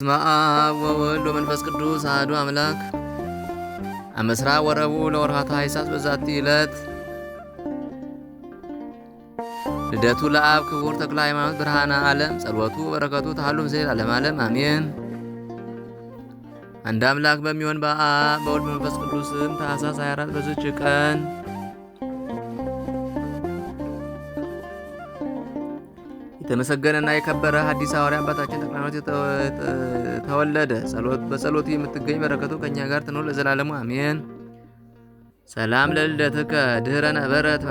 በስመ አብ ወወልድ ወመንፈስ ቅዱስ አሐዱ አምላክ። አመስራ ወረቡዕ ለወርኃ ታኅሣሥ በዛቲ ዕለት ልደቱ ለአብ ክቡር ተክለ ሃይማኖት ብርሃነ ዓለም። ጸሎቱ በረከቱ ተሃሉ ምስሌ ለዓለመ ዓለም አሜን። አንድ አምላክ በሚሆን በአብ በወልድ በመንፈስ ቅዱስ ስም ታኅሣሥ 24 በዚች ቀን የተመሰገነና የከበረ ሐዲስ ሐዋርያ አባታችን ተክለ ሃይማኖት ተወለደ። በጸሎቱ የምትገኝ በረከቱ ከእኛ ጋር ትኖር ለዘላለሙ አሜን። ሰላም ለልደትከ ድኅረ ነበረት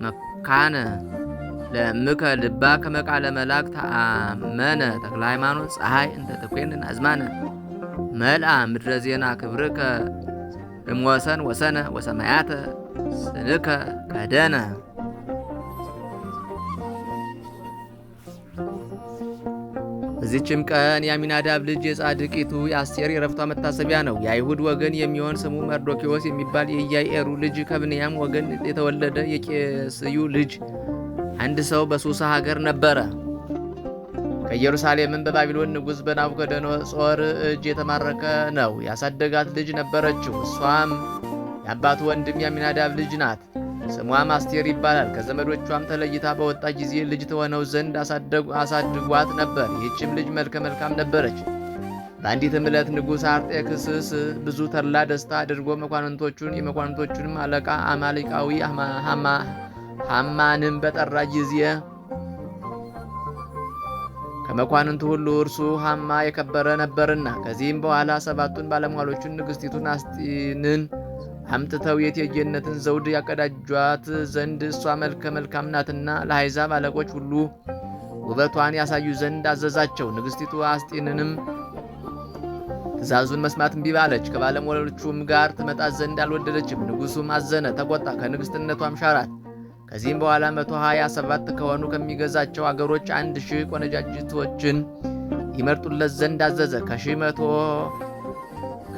መካነ ለእምከ ልባ ከመቃለ መላክ ተአመነ ተክለ ሃይማኖት ፀሐይ እንተ ተኮንን አዝማነ መልአ ምድረ ዜና ክብርከ እምወሰን ወሰነ ወሰማያተ ስንከ ከደነ። በዚችም ቀን የአሚናዳብ ልጅ የጻድቂቱ የአስቴር የረፍቷ መታሰቢያ ነው። የአይሁድ ወገን የሚሆን ስሙ መርዶኪዎስ የሚባል የኢያኢሩ ልጅ ከብንያም ወገን የተወለደ የቄስዩ ልጅ አንድ ሰው በሱሳ ሀገር ነበረ። ከኢየሩሳሌምም በባቢሎን ንጉሥ በናቡከደነጾር እጅ የተማረከ ነው። ያሳደጋት ልጅ ነበረችው። እሷም የአባቱ ወንድም የአሚናዳብ ልጅ ናት። ስሟም አስቴር ይባላል። ከዘመዶቿም ተለይታ በወጣ ጊዜ ልጅ ትሆነው ዘንድ አሳድጓት ነበር። ይህችም ልጅ መልከ መልካም ነበረች። በአንዲትም ዕለት ንጉሥ አርጤክስስ ብዙ ተድላ ደስታ አድርጎ የመኳንንቶቹንም አለቃ አማሊቃዊ ሐማንም በጠራ ጊዜ ከመኳንንቱ ሁሉ እርሱ ሐማ የከበረ ነበርና። ከዚህም በኋላ ሰባቱን ባለሟሎቹን ንግሥቲቱን አስጢንን አምጥተው የእቴጌነትን ዘውድ ያቀዳጇት ዘንድ እሷ መልከ መልካም ናትና ለአሕዛብ አለቆች ሁሉ ውበቷን ያሳዩ ዘንድ አዘዛቸው። ንግሥቲቱ አስጢንንም ትእዛዙን መስማት እምቢ አለች። ከባለሟሎቹም ጋር ትመጣ ዘንድ አልወደደችም። ንጉሡም አዘነ፣ ተቆጣ፣ ከንግሥትነቷም ሻራት። ከዚህም በኋላ 127 ከሆኑ ከሚገዛቸው አገሮች 1000 ቆነጃጅቶችን ይመርጡለት ዘንድ አዘዘ። ከመቶ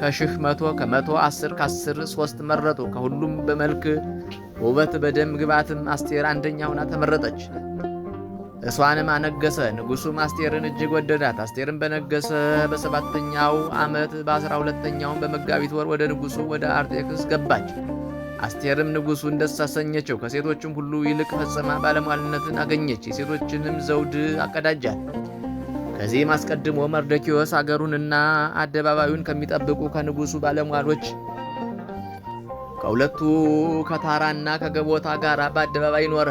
10 ከ10 3 መረጡ። ከሁሉም በመልክ ውበት በደም ግባትም አስቴር አንደኛ ሆና ተመረጠች። እሷንም አነገሰ። ንጉሡም አስቴርን እጅግ ወደዳት። አስቴርን በነገሰ በ7ኛው ዓመት በ12ኛው በመጋቢት ወር ወደ ንጉሡ ወደ አርጤክስ ገባች። አስቴርም ንጉሡን ደስ አሰኘችው። ከሴቶችም ሁሉ ይልቅ ፈጽማ ባለሟልነትን አገኘች። የሴቶችንም ዘውድ አቀዳጃት። ከዚህም አስቀድሞ መርዶኪዎስ አገሩንና አደባባዩን ከሚጠብቁ ከንጉሡ ባለሟሎች ከሁለቱ ከታራና ከገቦታ ጋር በአደባባይ ኖረ።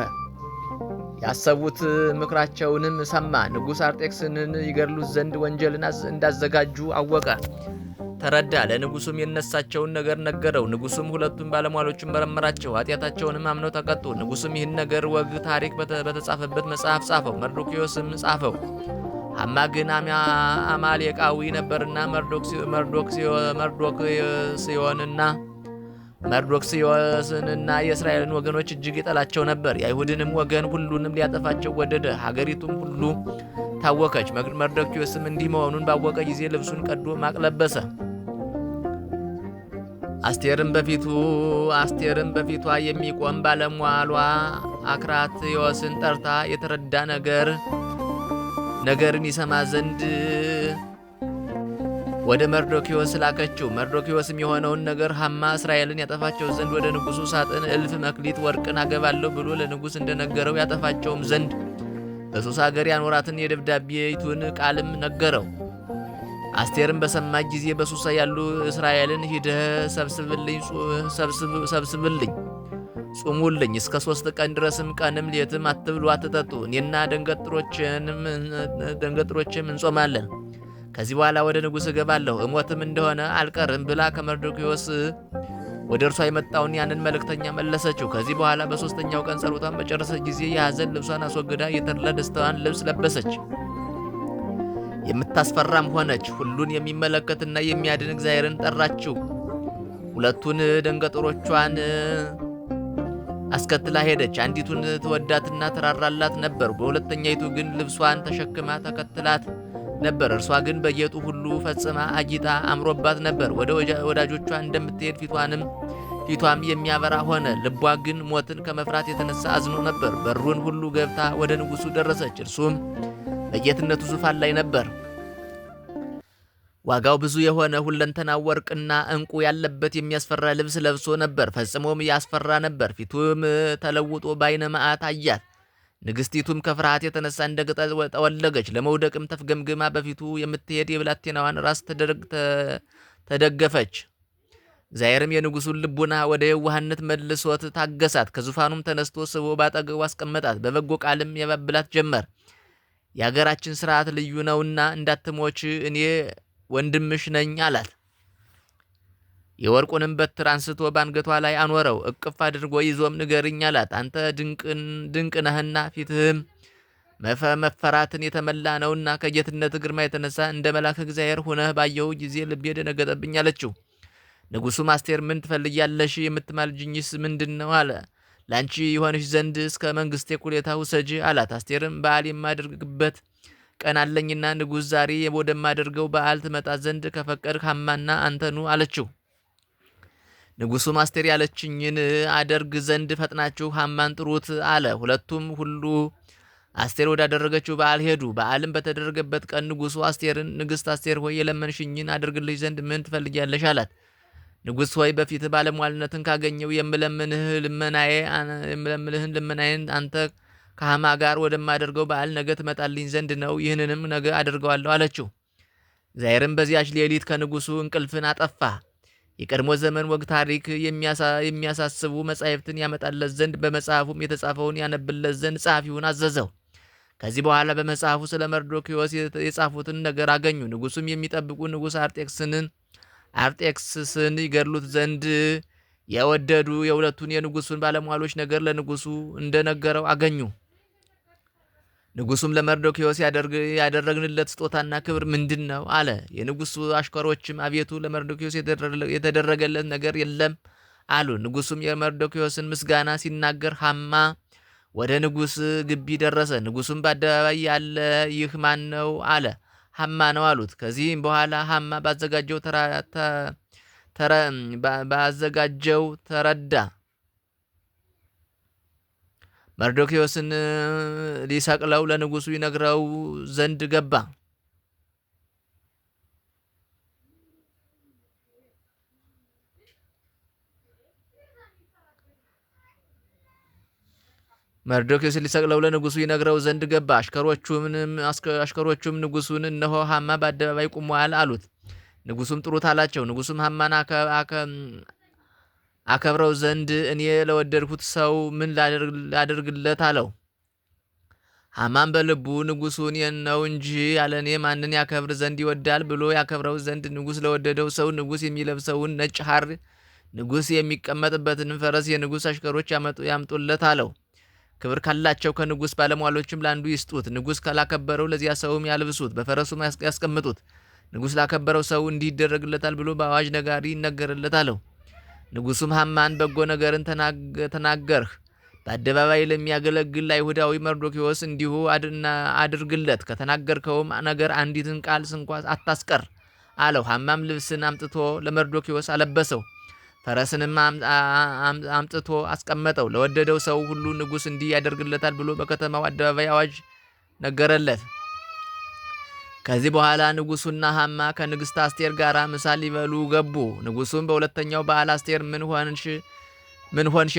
ያሰቡት ምክራቸውንም ሰማ። ንጉሥ አርጤክስንን ይገድሉት ዘንድ ወንጀልን እንዳዘጋጁ አወቀ፣ ተረዳ። ለንጉሡም የነሳቸውን ነገር ነገረው። ንጉሡም ሁለቱን ባለሟሎቹን መረመራቸው፣ ኃጢአታቸውንም አምነው ተቀጡ። ንጉሡም ይህን ነገር ወግ ታሪክ በተጻፈበት መጽሐፍ ጻፈው። መርዶኪዎስም ጻፈው። ሐማ ግን አማሌቃዊ ነበርና መርዶክስዮስንና የእስራኤልን ወገኖች እጅግ ይጠላቸው ነበር። የአይሁድንም ወገን ሁሉንም ሊያጠፋቸው ወደደ። ሀገሪቱም ሁሉ ታወከች። መርዶክዮስም እንዲህ መሆኑን ባወቀ ጊዜ ልብሱን ቀዶ ማቅ ለበሰ። አስቴርም በፊቷ የሚቆም ባለሟሏ አክራትዮስን ጠርታ የተረዳ ነገርን ይሰማ ዘንድ ወደ መርዶኪዎስ ላከችው። መርዶኪዎስም የሆነውን ነገር ሐማ እስራኤልን ያጠፋቸው ዘንድ ወደ ንጉሡ ሳጥን 1000 መክሊት ወርቅን አገባለሁ ብሎ ለንጉሥ እንደነገረው ያጠፋቸውም ዘንድ በሱሳ ሀገር ያኖራትን የደብዳቤይቱን ቃልም ነገረው። አስቴርም በሰማች ጊዜ በሱሳ ያሉ እስራኤልን ሂደህ ሰብስብልኝ፣ ጹሙልኝ፣ እስከ 3 ቀን ድረስም ቀንም ሌትም አትብሉ አትጠጡ፣ እኔና ደንገጥሮችም እንጾማለን። ከዚህ በኋላ ወደ ንጉሥ እገባለሁ፣ እሞትም እንደሆነ አልቀርም ብላ ከመርዶኪዎስ ወደ እርሷ የመጣውን ያንን መልእክተኛ መለሰችው። ከዚህ በኋላ በ3ኛው ቀን ጸሎቷን በጨረሰች ጊዜ የሐዘን ልብሷን አስወግዳ የተድላ ደስታዋን ልብስ ለበሰች። የምታስፈራም ሆነች። ሁሉን የሚመለከትና የሚያድን እግዚአብሔርን ጠራችው። ሁለቱን ደንገጥሮቿን አስከትላ ሄደች። አንዲቱን ትወዳትና ተራራላት ነበር፣ በሁለተኛይቱ ግን ልብሷን ተሸክማ ተከትላት ነበር። እርሷ ግን በጌጡ ሁሉ ፈጽማ አጊጣ አምሮባት ነበር። ወደ ወዳጆቿ እንደምትሄድ ፊቷም የሚያበራ ሆነ። ልቧ ግን ሞትን ከመፍራት የተነሳ አዝኖ ነበር። በሩን ሁሉ ገብታ ወደ ንጉሡ ደረሰች። እርሱም በጌትነቱ ዙፋን ላይ ነበር። ዋጋው ብዙ የሆነ ሁለንተናው ወርቅና ዕንቁ ያለበት የሚያስፈራ ልብስ ለብሶ ነበር። ፈጽሞም ያስፈራ ነበር። ፊቱም ተለውጦ በዓይነ መዓት አያት። ንግሥቲቱም ከፍርሃት የተነሳ እንደ ቅጠል ጠወለገች። ለመውደቅም ተፍገምግማ በፊቱ የምትሄድ የብላቴናዋን ራስ ተደገፈች። እግዚአብሔርም የንጉሡን ልቡና ወደ የዋህነት መልሶት ታገሳት። ከዙፋኑም ተነስቶ ስቦ ባጠገቡ አስቀመጣት። በበጎ ቃልም ያባብላት ጀመር። የአገራችን ሥርዓት ልዩ ነውና እንዳትሞች እኔ ወንድምሽ ነኝ አላት። የወርቁንም በትር አንስቶ ባንገቷ ላይ አኖረው። እቅፍ አድርጎ ይዞም ንገርኝ አላት። አንተ ድንቅ ነህና ፊትህም መፈራትን የተመላ ነውና ከጌትነት ግርማ የተነሳ እንደ መልአከ እግዚአብሔር ሆነህ ባየሁ ጊዜ ልቤ ደነገጠብኝ አለችው። ንጉሡም አስቴር ምን ትፈልጊያለሽ? የምትማልጅኝስ ምንድን ነው? አለ። ላንቺ ይሆንሽ ዘንድ እስከ መንግስቴ እኩሌታ ውሰጂ አላት። አስቴርም በዓል የማደርግበት ቀን አለኝና ንጉሥ ዛሬ ወደማደርገው በዓል ትመጣ ዘንድ ከፈቀድህ ሐማና አንተኑ አለችው። ንጉሡም አስቴር ያለችኝን አደርግ ዘንድ ፈጥናችሁ ሐማን ጥሩት አለ። ሁለቱም ሁሉ አስቴር ወዳደረገችው በዓል ሄዱ። በዓልም በተደረገበት ቀን ንጉሡ አስቴርን ንግሥት አስቴር ሆይ የለመንሽኝን አደርግልሽ ዘንድ ምን ትፈልጊያለሽ? አላት። ንጉሥ ሆይ በፊትህ ባለሟልነትን ካገኘው የምለምንህን ልመናዬን አንተ ከሐማ ጋር ወደማደርገው በዓል ነገ ትመጣልኝ ዘንድ ነው። ይህንንም ነገ አደርገዋለሁ አለችው። እግዚአብሔርም በዚያች ሌሊት ከንጉሡ እንቅልፍን አጠፋ። የቀድሞ ዘመን ወግ ታሪክ የሚያሳስቡ መጻሕፍትን ያመጣለት ዘንድ በመጽሐፉም የተጻፈውን ያነብለት ዘንድ ጸሐፊውን አዘዘው። ከዚህ በኋላ በመጽሐፉ ስለ መርዶክዮስ የጻፉትን ነገር አገኙ። ንጉሡም የሚጠብቁ ንጉሥ አርጤክስስን ይገድሉት ዘንድ የወደዱ የሁለቱን የንጉሡን ባለሟሎች ነገር ለንጉሡ እንደነገረው አገኙ። ንጉሡም ለመርዶክዮስ ያደረግንለት ስጦታና ክብር ምንድን ነው? አለ። የንጉሡ አሽከሮችም አቤቱ ለመርዶክዮስ የተደረገለት ነገር የለም አሉ። ንጉሡም የመርዶክዮስን ምስጋና ሲናገር ሐማ ወደ ንጉሥ ግቢ ደረሰ። ንጉሡም በአደባባይ ያለ ይህ ማን ነው? አለ። ሐማ ነው አሉት። ከዚህም በኋላ ሐማ ባዘጋጀው ተረዳ። መርዶክዮስን ሊሰቅለው ለንጉሡ ይነግረው ዘንድ ገባ። መርዶክዮስን ሊሰቅለው ለንጉሡ ይነግረው ዘንድ ገባ። አሽከሮቹም ንጉሡን እነሆ ሐማ በአደባባይ ቆሟል አሉት። ንጉሡም ጥሩት አላቸው። ንጉሡም ሐማን አከብረው ዘንድ እኔ ለወደድኩት ሰው ምን ላደርግለት አለው። ሐማን በልቡ ንጉሡን ነው እንጂ ያለኔ ማንን ያከብር ዘንድ ይወዳል ብሎ ያከብረው ዘንድ ንጉሥ ለወደደው ሰው ንጉሥ የሚለብሰውን ነጭ ሐር፣ ንጉሥ የሚቀመጥበትን ፈረስ የንጉሥ አሽከሮች ያምጡለት አለው። ክብር ካላቸው ከንጉሥ ባለሟሎችም ለአንዱ ይስጡት። ንጉሥ ካላከበረው ለዚያ ሰውም ያልብሱት፣ በፈረሱም ያስቀምጡት። ንጉሥ ላከበረው ሰው እንዲህ ይደረግለታል ብሎ በአዋጅ ነጋሪ ይነገርለት አለው። ንጉሡም ሐማን በጎ ነገርን ተናገርህ፣ በአደባባይ ለሚያገለግል አይሁዳዊ መርዶክዮስ እንዲሁ አድርግለት፣ ከተናገርከውም ነገር አንዲትን ቃል ስንኳ አታስቀር አለው። ሐማም ልብስን አምጥቶ ለመርዶክዮስ አለበሰው፣ ፈረስንም አምጥቶ አስቀመጠው። ለወደደው ሰው ሁሉ ንጉሥ እንዲህ ያደርግለታል ብሎ በከተማው አደባባይ አዋጅ ነገረለት። ከዚህ በኋላ ንጉሡና ሐማ ከንግሥት አስቴር ጋር ምሳ ሊበሉ ገቡ። ንጉሡም በሁለተኛው በዓል አስቴር ምን ሆንሽ?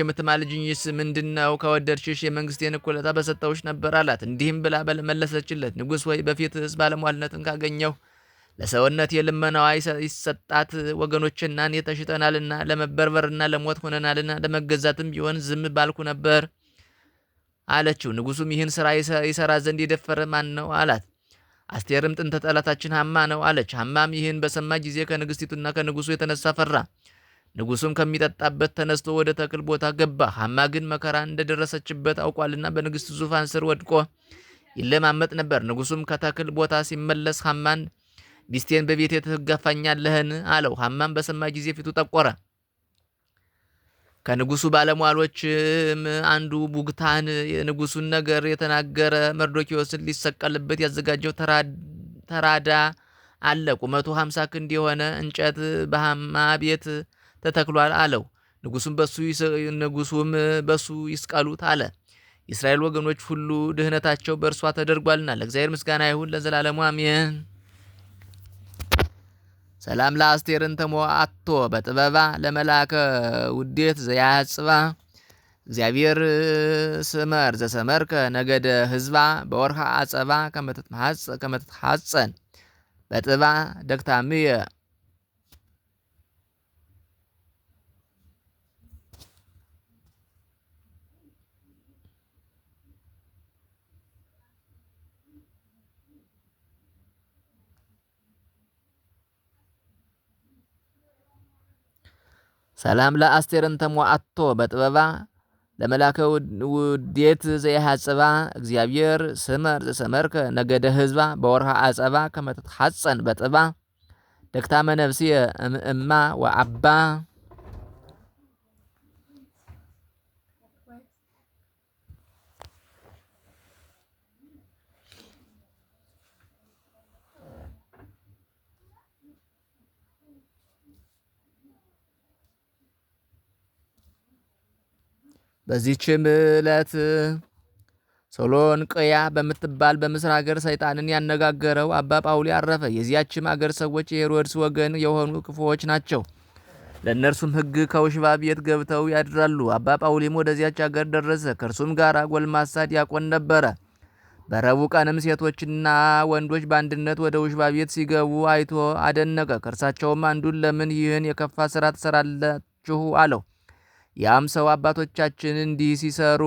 የምትማልጅኝስ ምንድን ነው? ከወደድሽሽ የመንግስቴን እኩሌታ በሰጠውሽ ነበር አላት። እንዲህም ብላ መለሰችለት፣ ንጉሥ ወይ በፊትስ ባለሟልነትን ካገኘሁ ለሰውነት የልመናዋ ይሰጣት ወገኖችና እኔ ተሽጠናልና ለመበርበርና ለሞት ሆነናልና ለመገዛትም ቢሆን ዝም ባልኩ ነበር አለችው። ንጉሡም ይህን ሥራ ይሰራ ዘንድ የደፈረ ማን ነው አላት። አስቴርም ጥንተ ጠላታችን ሐማ ነው አለች። ሐማም ይህን በሰማ ጊዜ ከንግሥቲቱና ከንጉሡ የተነሳ ፈራ። ንጉሡም ከሚጠጣበት ተነስቶ ወደ ተክል ቦታ ገባ። ሐማ ግን መከራ እንደደረሰችበት አውቋልና በንግሥት ዙፋን ስር ወድቆ ይለማመጥ ነበር። ንጉሡም ከተክል ቦታ ሲመለስ ሐማን ሚስቴን በቤቴ ትጋፋኛለህን? አለው። ሐማም በሰማ ጊዜ ፊቱ ጠቆረ። ከንጉሡ ባለሟሎችም አንዱ ቡግታን የንጉሡን ነገር የተናገረ መርዶክዮስን ሊሰቀልበት ያዘጋጀው ተራዳ አለ። ቁመቱ 50 ክንድ የሆነ እንጨት በሐማ ቤት ተተክሏል አለው። ንጉሡም በሱ ይስቀሉት አለ። የእስራኤል ወገኖች ሁሉ ድህነታቸው በእርሷ ተደርጓልና ለእግዚአብሔር ምስጋና ይሁን ለዘላለሙ አሜን። ሰላም ለአስቴርን ተሞአቶ በጥበባ ለመላከ ውዴት ዘያጽባ እግዚአብሔር ስመር ዘሰመርከ ነገደ ህዝባ በወርሃ አጸባ ከመትትሐጸን በጥባ ደክታምየ ሰላም ለአስቴርን ተሞአቶ በጥበባ ለመላከ ውዴት ዘያጽባ እግዚአብሔር ስመር ዘሰመርከ ነገደ ህዝባ በወርሃ አጸባ ከመትትሐጸን በጥባ ደክታመ ነፍስየ እምእማ ወአባ በዚህችም ዕለት ሶሎንቅያ በምትባል በምስር ሀገር ሰይጣንን ያነጋገረው አባ ጳውሊ አረፈ። የዚያችም አገር ሰዎች የሄሮድስ ወገን የሆኑ ክፉዎች ናቸው። ለእነርሱም ሕግ ከውሽባ ቤት ገብተው ያድራሉ። አባ ጳውሊም ወደዚያች አገር ደረሰ። ከእርሱም ጋር ጎልማሳ ዲያቆን ነበረ። በረቡዕ ቀንም ሴቶችና ወንዶች በአንድነት ወደ ውሽባ ቤት ሲገቡ አይቶ አደነቀ። ከእርሳቸውም አንዱን ለምን ይህን የከፋ ስራ ትሰራላችሁ? አለው። ያም ሰው አባቶቻችን እንዲህ ሲሰሩ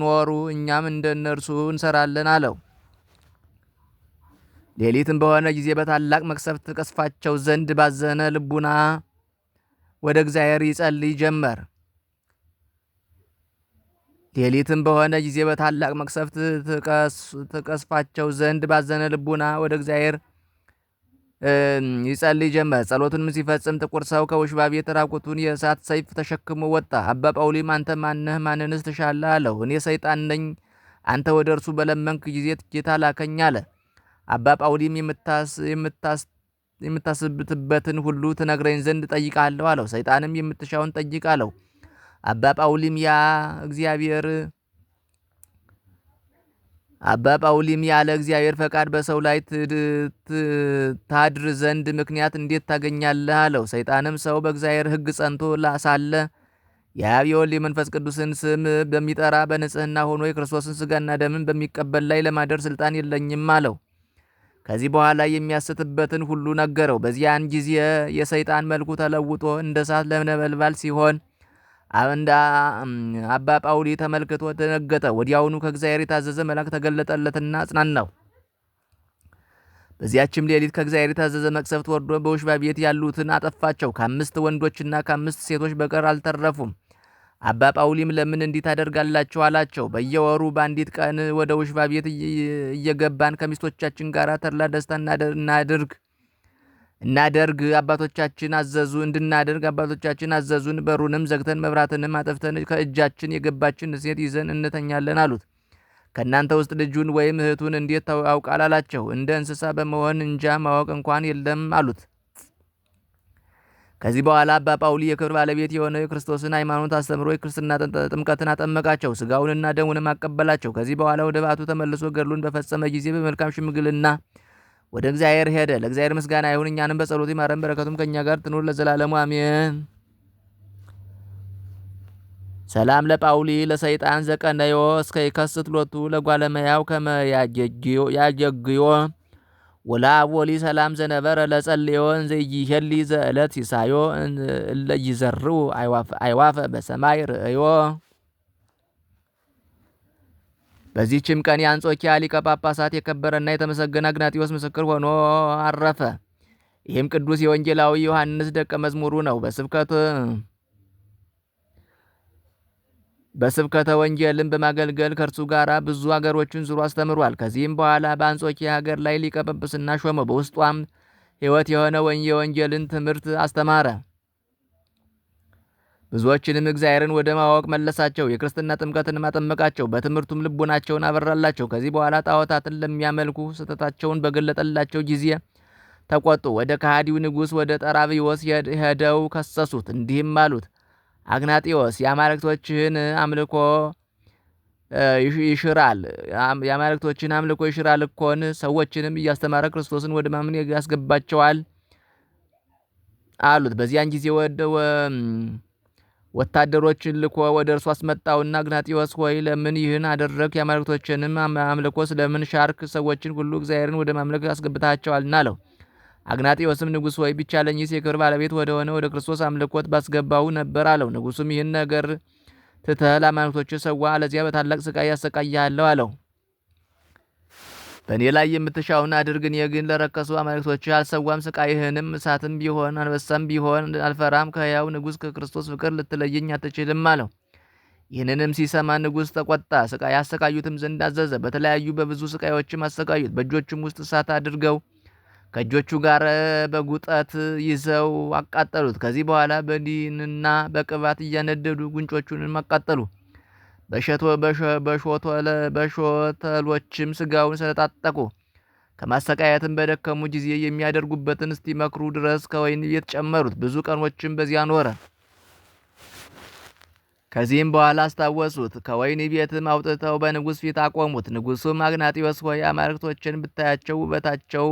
ኖሩ፣ እኛም እንደነርሱ እንሰራለን አለው። ሌሊትም በሆነ ጊዜ በታላቅ መቅሰፍት ትቀስፋቸው ዘንድ ባዘነ ልቡና ወደ እግዚአብሔር ይጸልይ ጀመር። ሌሊትም በሆነ ጊዜ በታላቅ መቅሰፍት ትቀስፋቸው ዘንድ ባዘነ ልቡና ወደ እግዚአብሔር ይጸልይ ጀመር። ጸሎቱንም ሲፈጽም ጥቁር ሰው ከውሽባ ቤት ራቁቱን የእሳት ሰይፍ ተሸክሞ ወጣ። አባ ጳውሊም አንተ ማነህ? ማንንስ ትሻለህ? አለው። እኔ ሰይጣን ነኝ፣ አንተ ወደ እርሱ በለመንክ ጊዜ ጌታ ላከኝ አለ። አባ ጳውሊም የምታስብትበትን ሁሉ ትነግረኝ ዘንድ ጠይቃለሁ አለው። ሰይጣንም የምትሻውን ጠይቅ አለው። አባ ጳውሊም ያለ እግዚአብሔር ፈቃድ በሰው ላይ ታድር ዘንድ ምክንያት እንዴት ታገኛለህ? አለው። ሰይጣንም ሰው በእግዚአብሔር ሕግ ጸንቶ ሳለ የአብ የወልድ የመንፈስ ቅዱስን ስም በሚጠራ በንጽህና ሆኖ የክርስቶስን ስጋና ደምን በሚቀበል ላይ ለማደር ስልጣን የለኝም አለው። ከዚህ በኋላ የሚያስትበትን ሁሉ ነገረው። በዚያን ጊዜ የሰይጣን መልኩ ተለውጦ እንደ እሳት ነበልባል ሲሆን አባ ጳውሊ ተመልክቶ ደነገጠ። ወዲያውኑ ከእግዚአብሔር የታዘዘ መልአክ ተገለጠለትና አጽናናው። በዚያችም ሌሊት ከእግዚአብሔር የታዘዘ መቅሰፍት ወርዶ በውሽባ ቤት ያሉትን አጠፋቸው። ከ5 ወንዶችና ከ5 ሴቶች በቀር አልተረፉም። አባ ጳውሊም ለምን እንዲህ ታደርጋላችሁ? አላቸው። በየወሩ በአንዲት ቀን ወደ ውሽባ ቤት እየገባን ከሚስቶቻችን ጋር ተድላ ደስታ እናደርግ አባቶቻችን አዘዙን። በሩንም ዘግተን መብራትንም አጠፍተን ከእጃችን የገባችን ሴት ይዘን እንተኛለን አሉት። ከእናንተ ውስጥ ልጁን ወይም እህቱን እንዴት ያውቃል? አላቸው። እንደ እንስሳ በመሆን እንጃ ማወቅ እንኳን የለም አሉት። ከዚህ በኋላ አባ ጳውሊ የክብር ባለቤት የሆነው የክርስቶስን ሃይማኖት አስተምሮ የክርስትና ጥምቀትን አጠመቃቸው። ስጋውንና ደሙንም አቀበላቸው። ከዚህ በኋላ ወደ በዓቱ ተመልሶ ገድሉን በፈጸመ ጊዜ በመልካም ሽምግልና ወደ እግዚአብሔር ሄደ። ለእግዚአብሔር ምስጋና ይሁን፣ እኛንም በጸሎቱ ይማረን፣ በረከቱም ከእኛ ጋር ትኑር ለዘላለሙ አሜን። ሰላም ለጳውሊ ለሰይጣን ዘቀነዮ እስከ ይከስት ሎቱ ለጓለመያው ከመ ያጀግዮ ወላቦሊ ሰላም ዘነበረ ለጸልዮን ዘይሄሊ ዘዕለት ሲሳዮ እለይዘርኡ አይዋፈ በሰማይ ርእዮ። በዚህችም ቀን የአንጾኪያ ሊቀ ጳጳሳት የከበረና የተመሰገነ አግናጢዮስ ምስክር ሆኖ አረፈ። ይህም ቅዱስ የወንጌላዊ ዮሐንስ ደቀ መዝሙሩ ነው። በስብከተ ወንጌልን በማገልገል ከእርሱ ጋር ብዙ አገሮችን ዙሮ አስተምሯል። ከዚህም በኋላ በአንጾኪያ ሀገር ላይ ሊቀ ጵጵስና ሾመ። በውስጧም ሕይወት የሆነ የወንጌልን ትምህርት አስተማረ። ብዙዎችንም እግዚአብሔርን ወደ ማወቅ መለሳቸው። የክርስትና ጥምቀትንም አጠመቃቸው። በትምህርቱም ልቡናቸውን አበራላቸው። ከዚህ በኋላ ጣዖታትን ለሚያመልኩ ስህተታቸውን በገለጠላቸው ጊዜ ተቆጡ። ወደ ከሃዲው ንጉሥ ወደ ጠራብዮስ ሄደው ከሰሱት። እንዲህም አሉት፣ አግናጢዮስ የአማልክቶችን አምልኮ ይሽራል እኮን ሰዎችንም እያስተማረ ክርስቶስን ወደ ማመን ያስገባቸዋል። አሉት። በዚያን ጊዜ ወታደሮችን ልኮ ወደ እርሱ አስመጣውና አግናጢዎስ ሆይ ለምን ይህን አደረግ? የአማልክቶችንም አምልኮ ስለምን ሻርክ? ሰዎችን ሁሉ እግዚአብሔርን ወደ ማምለክ አስገብታቸዋልና አለው። አግናጢዎስም ንጉሥ ሆይ ቢቻለኝስ የክብር ባለቤት ወደሆነ ወደ ክርስቶስ አምልኮት ባስገባው ነበር አለው። ንጉሡም ይህን ነገር ትተህ ለአማልክቶች ሰዋ፣ አለዚያ በታላቅ ስቃይ ያሰቃይሃለሁ አለው። በእኔ ላይ የምትሻውን አድርግ፣ እኔ ግን ለረከሱ አማልክቶች አልሰዋም። ስቃይህንም እሳትም ቢሆን አንበሳም ቢሆን አልፈራም። ከሕያው ንጉሥ ከክርስቶስ ፍቅር ልትለየኝ አትችልም አለው። ይህንንም ሲሰማ ንጉሥ ተቆጣ። ያሰቃዩትም ዘንድ አዘዘ። በተለያዩ በብዙ ስቃዮችም አሰቃዩት። በእጆቹም ውስጥ እሳት አድርገው ከእጆቹ ጋር በጉጠት ይዘው አቃጠሉት። ከዚህ በኋላ በዲንና በቅባት እያነደዱ ጉንጮቹንም አቃጠሉ። በሾተሎችም ስጋውን ሰነጣጠቁ። ከማሰቃየትም በደከሙ ጊዜ የሚያደርጉበትን እስኪመክሩ ድረስ ከወህኒ ቤት ጨመሩት። ብዙ ቀኖችም በዚያ ኖረ። ከዚህም በኋላ አስታወሱት። ከወህኒ ቤትም አውጥተው በንጉሥ ፊት አቆሙት። ንጉሡም አግናጢዎስ ሆይ አማልክቶችን ብታያቸው ውበታቸው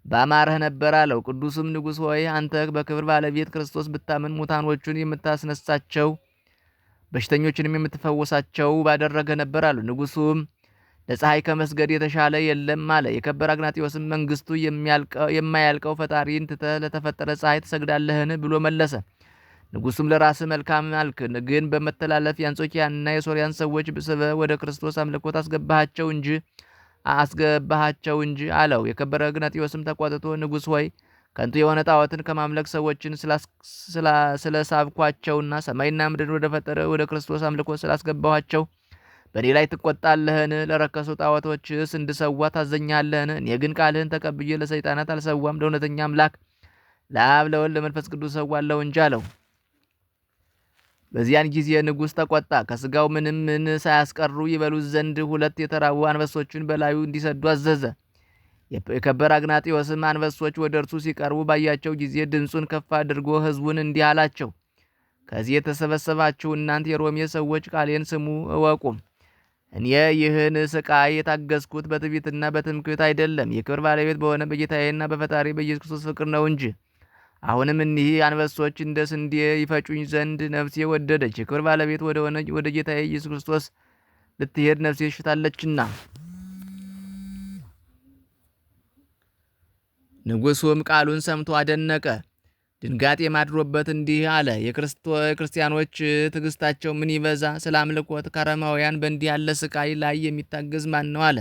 ባማረህ ነበር አለው። ቅዱስም ንጉሥ ሆይ አንተ በክብር ባለቤት ክርስቶስ ብታምን ሙታኖቹን የምታስነሳቸው በሽተኞችንም የምትፈወሳቸው ባደረገ ነበር አሉ። ንጉሡም ለፀሐይ ከመስገድ የተሻለ የለም አለ። የከበረ አግናጢዎስም መንግስቱ የማያልቀው ፈጣሪን ትተህ ለተፈጠረ ፀሐይ ትሰግዳለህን ብሎ መለሰ። ንጉሡም ለራስህ መልካም አልክ፣ ግን በመተላለፍ የአንጾኪያንና የሶርያን ሰዎች ስበህ ወደ ክርስቶስ አምልኮት አስገባሃቸው እንጂ አለው። የከበረ አግናጢዎስም ተቆጥቶ ንጉሥ ሆይ ከንቱ የሆነ ጣዖትን ከማምለክ ሰዎችን ስለሳብኳቸውና ሰማይና ምድርን ወደ ፈጠረ ወደ ክርስቶስ አምልኮ ስላስገባኋቸው በእኔ ላይ ትቆጣለህን? ለረከሱ ጣዖቶችስ እንድሰዋ ታዘኛለህን? እኔ ግን ቃልህን ተቀብዬ ለሰይጣናት አልሰዋም፣ ለእውነተኛ አምላክ ለአብ ለወልድ ለመንፈስ ቅዱስ ሰዋለሁ እንጂ አለው። በዚያን ጊዜ ንጉሥ ተቆጣ። ከስጋው ምንም ምን ሳያስቀሩ ይበሉት ዘንድ 2 የተራቡ አንበሶችን በላዩ እንዲሰዱ አዘዘ። የከበረ አግናጢዎስም አንበሶች ወደ እርሱ ሲቀርቡ ባያቸው ጊዜ ድምፁን ከፍ አድርጎ ሕዝቡን እንዲህ አላቸው። ከዚህ የተሰበሰባችሁ እናንተ የሮሜ ሰዎች ቃሌን ስሙ እወቁም። እኔ ይህን ስቃይ የታገስኩት በትዕቢትና በትምክህት አይደለም፣ የክብር ባለቤት በሆነ በጌታዬና በፈጣሪ በኢየሱስ ክርስቶስ ፍቅር ነው እንጂ። አሁንም እኒህ አንበሶች እንደ ስንዴ ይፈጩኝ ዘንድ ነፍሴ ወደደች። የክብር ባለቤት ወደ ጌታዬ ኢየሱስ ክርስቶስ ልትሄድ ነፍሴ ሽታለችና። ንጉሡም ቃሉን ሰምቶ አደነቀ። ድንጋጤ ማድሮበት እንዲህ አለ። የክርስቲያኖች ትዕግስታቸው ምን ይበዛ! ስለ አምልኮት ከአረማውያን በእንዲህ ያለ ስቃይ ላይ የሚታገዝ ማን ነው አለ።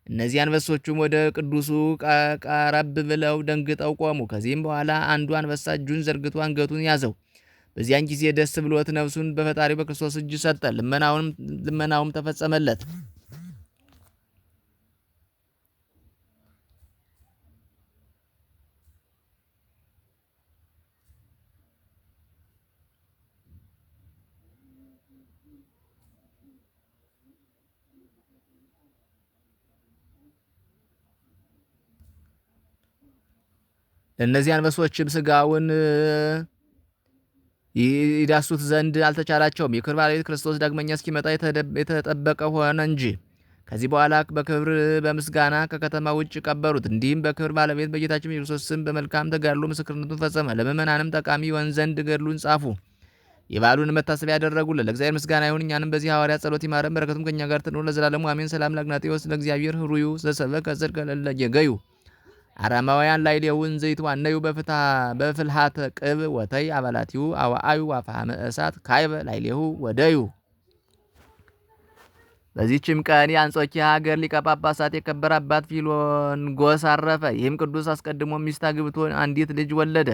እነዚህ አንበሶቹም ወደ ቅዱሱ ቀረብ ብለው ደንግጠው ቆሙ። ከዚህም በኋላ አንዱ አንበሳ እጁን ዘርግቶ አንገቱን ያዘው። በዚያን ጊዜ ደስ ብሎት ነፍሱን በፈጣሪ በክርስቶስ እጅ ሰጠ። ልመናውም ተፈጸመለት። ለእነዚህ አንበሶችም ስጋውን ይዳሱት ዘንድ አልተቻላቸውም። የክብር ባለቤት ክርስቶስ ዳግመኛ እስኪመጣ የተጠበቀ ሆነ እንጂ። ከዚህ በኋላ በክብር በምስጋና ከከተማ ውጭ ቀበሩት። እንዲህም በክብር ባለቤት በጌታችን በክርስቶስ ስም በመልካም ተጋድሎ ምስክርነቱን ፈጸመ። ለምእመናንም ጠቃሚ ይሆን ዘንድ ገድሉን ጻፉ። የበዓሉን መታሰቢያ ያደረጉልን። ለእግዚአብሔር ምስጋና ይሁን። እኛንም በዚህ ሐዋርያ ጸሎት ይማረን፣ በረከቱም ከእኛ ጋር ትኑር ለዘላለሙ አሜን። ሰላም ለአግናጤዎስ ለእግዚአብሔር ህሩዩ ዘሰበከ ጽድቀ ለለየገዩ አረማውያን ላይ ሊውን ዘይት ዋነዩ በፍልሃተ ቅብ ወተይ አባላቲው አዋአዩ ዋፋመ እሳት ካይበ ላይሌሁ ወደዩ። በዚህችም ቀን የአንጾኪያ ሀገር ሊቀ ጳጳሳት የከበረ አባት ፊሎንጎስ አረፈ። ይህም ቅዱስ አስቀድሞ ሚስት አግብቶ አንዲት ልጅ ወለደ።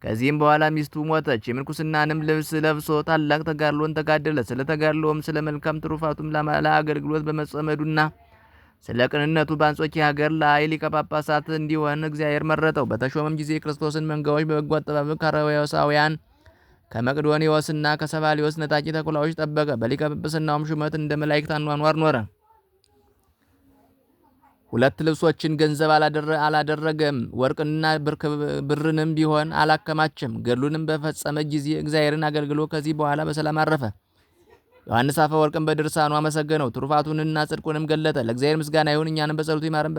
ከዚህም በኋላ ሚስቱ ሞተች። የምንኩስናንም ልብስ ለብሶ ታላቅ ተጋድሎን ተጋደለ። ስለ ተጋድሎም ስለ መልካም ትሩፋቱም ለአገልግሎት በመጸመዱና ስለ ቅንነቱ በአንጾኪያ ሀገር ላይ ሊቀ ጳጳሳት እንዲሆን እግዚአብሔር መረጠው። በተሾመም ጊዜ የክርስቶስን መንጋዎች በበጎ አጠባበቅ ከአረማውያን ከመቅዶኒዎስና ከሰባሊዎስ ነጣቂ ተኩላዎች ጠበቀ። በሊቀ ጵጵስናውም ሹመት እንደ መላእክት አኗኗር ኖረ። 2 ልብሶችን ገንዘብ አላደረገም። ወርቅንና ብርንም ቢሆን አላከማቸም። ገድሉንም በፈጸመ ጊዜ እግዚአብሔርን አገልግሎ ከዚህ በኋላ በሰላም አረፈ። ዮሐንስ አፈወርቅን በድርሳኑ አመሰገነው። ትሩፋቱንና ጽድቁንም ገለጠ። ለእግዚአብሔር ምስጋና ይሁን። እኛንም በጸሎቱ ይማረን።